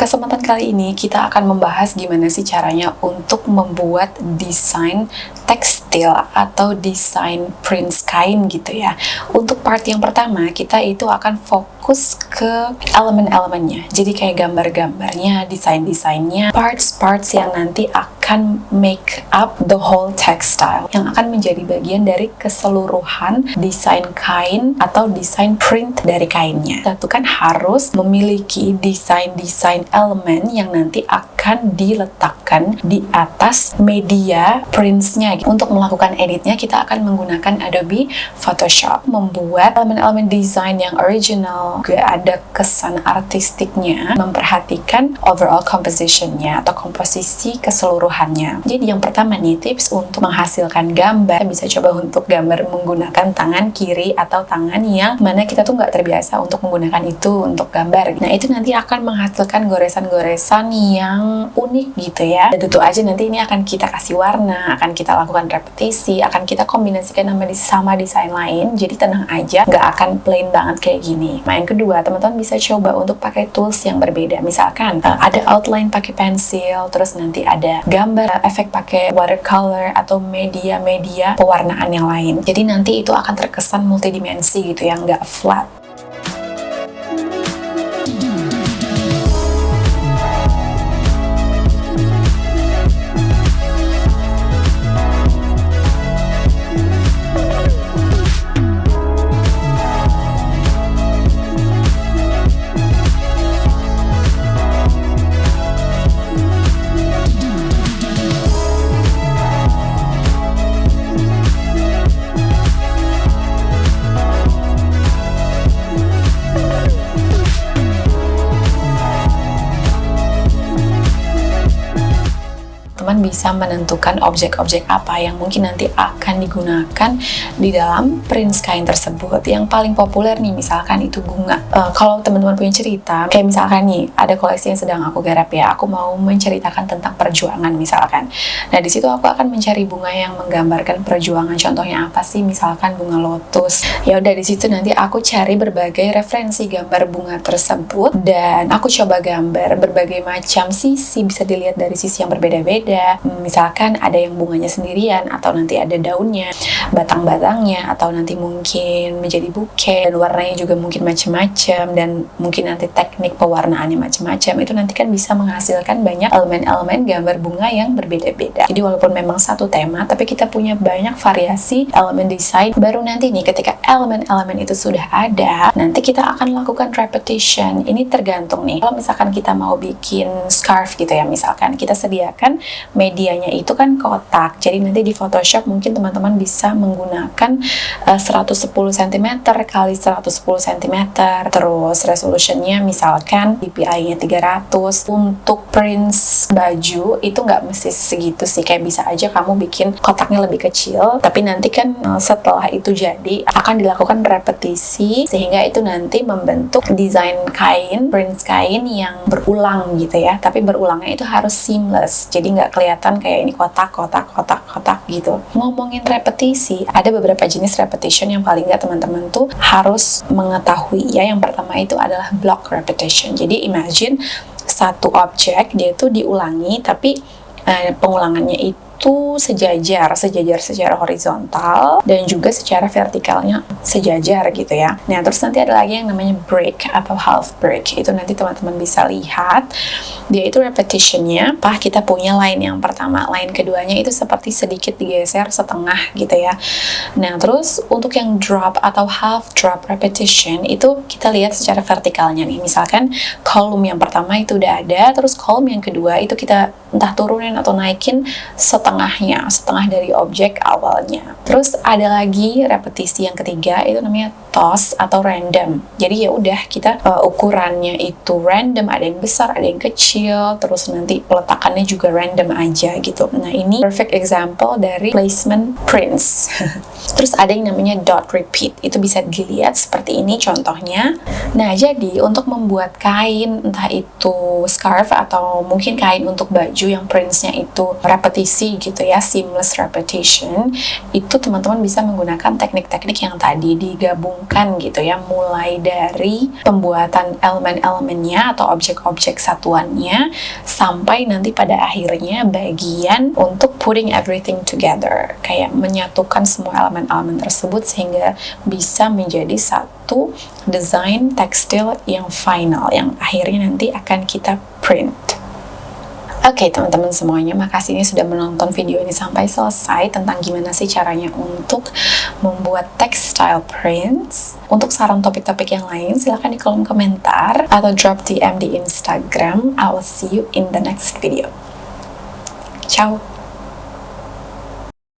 kesempatan kali ini kita akan membahas gimana sih caranya untuk membuat desain tekstil atau desain prints kain gitu ya. Untuk part yang pertama, kita itu akan fokus ke elemen-elemennya. Jadi kayak gambar-gambarnya, desain-desainnya, parts-parts yang nanti akan make up the whole textile, yang akan menjadi bagian dari keseluruhan desain kain atau desain print dari kainnya. Kita tuh kan harus memiliki desain-desain elemen yang nanti akan diletakkan di atas media prints-nya. Untuk melakukan editnya, kita akan menggunakan Adobe Photoshop, membuat elemen-elemen desain yang original, juga ada kesan artistiknya, memperhatikan overall composition-nya atau komposisi keseluruhannya. Jadi yang pertama nih, tips untuk menghasilkan gambar, bisa coba untuk gambar menggunakan tangan kiri atau tangan yang mana kita tuh nggak terbiasa untuk menggunakan itu untuk gambar. Nah, itu nanti akan menghasilkan goresan-goresan yang unik gitu ya. Dan tentu aja nanti ini akan kita kasih warna, akan kita lakukan repetisi, akan kita kombinasikan sama desain lain. Jadi tenang aja, nggak akan plain banget kayak gini. Nah, yang kedua, teman-teman bisa coba untuk pakai tools yang berbeda. Misalkan ada outline pakai pensil, terus nanti ada gambar efek pakai watercolor atau media-media pewarnaan yang lain. Jadi nanti itu akan terkesan multidimensi gitu ya, nggak flat. Teman bisa menentukan objek-objek apa yang mungkin nanti akan digunakan di dalam prints kain tersebut. Yang paling populer nih, misalkan itu bunga. Kalau teman-teman punya cerita, kayak misalkan nih, ada koleksi yang sedang aku garap ya, aku mau menceritakan tentang perjuangan misalkan. Nah, di situ aku akan mencari bunga yang menggambarkan perjuangan. Contohnya apa sih? Misalkan bunga lotus. Ya udah, di situ nanti aku cari berbagai referensi gambar bunga tersebut dan aku coba gambar berbagai macam sisi, bisa dilihat dari sisi yang berbeda-beda. Misalkan ada yang bunganya sendirian, atau nanti ada daunnya, batang-batangnya, atau nanti mungkin menjadi buket, dan warnanya juga mungkin macam-macam, dan mungkin nanti teknik pewarnaannya macam-macam. Itu nanti kan bisa menghasilkan banyak elemen-elemen gambar bunga yang berbeda-beda. Jadi walaupun memang satu tema, tapi kita punya banyak variasi elemen desain. Baru nanti nih, ketika elemen-elemen itu sudah ada, nanti kita akan lakukan repetition. Ini tergantung nih, kalau misalkan kita mau bikin scarf gitu ya, misalkan kita sediakan medianya itu kan kotak. Jadi nanti di Photoshop mungkin teman-teman bisa menggunakan 110 cm kali 110 cm. Terus resolutionnya misalkan DPI-nya 300. Untuk prints baju itu nggak mesti segitu sih. Kayak bisa aja kamu bikin kotaknya lebih kecil. Tapi nanti kan setelah itu jadi akan dilakukan repetisi sehingga itu nanti membentuk desain kain, prints kain yang berulang gitu ya. Tapi berulangnya itu harus seamless. Jadi nggak kelihatan kayak ini kotak gitu. Ngomongin repetisi, ada beberapa jenis repetition yang paling nggak teman-teman tuh harus mengetahui ya. Yang pertama itu adalah block repetition. Jadi imagine satu objek dia tuh diulangi, tapi pengulangannya itu sejajar secara horizontal dan juga secara vertikalnya sejajar gitu ya. Nah, terus nanti ada lagi yang namanya break atau half break. Itu nanti teman-teman bisa lihat. Dia itu repetitionnya, kita punya line yang pertama, line keduanya itu seperti sedikit digeser setengah gitu ya. Nah, terus untuk yang drop atau half drop repetition itu kita lihat secara vertikalnya nih. Misalkan kolom yang pertama itu udah ada, terus kolom yang kedua itu kita entah turunin atau naikin setengah dari objek awalnya. Terus ada lagi repetisi yang ketiga, itu namanya toss atau random. Jadi ya udah kita ukurannya itu random, ada yang besar, ada yang kecil, terus nanti peletakannya juga random aja gitu. Nah, ini perfect example dari placement prints. Terus ada yang namanya dot repeat, itu bisa dilihat seperti ini contohnya. Nah, jadi untuk membuat kain, entah itu scarf atau mungkin kain untuk baju yang printsnya itu repetisi gitu ya, seamless repetition, itu teman-teman bisa menggunakan teknik-teknik yang tadi digabung dirampungkan gitu ya, mulai dari pembuatan elemen-elemennya atau objek-objek satuannya sampai nanti pada akhirnya bagian untuk putting everything together, kayak menyatukan semua elemen-elemen tersebut sehingga bisa menjadi satu desain tekstil yang final yang akhirnya nanti akan kita print. Oke, teman-teman semuanya, makasih ini sudah menonton video ini sampai selesai tentang gimana sih caranya untuk membuat textile prints. Untuk saran topik-topik yang lain, silahkan di kolom komentar atau drop DM di Instagram. I will see you in the next video. Ciao!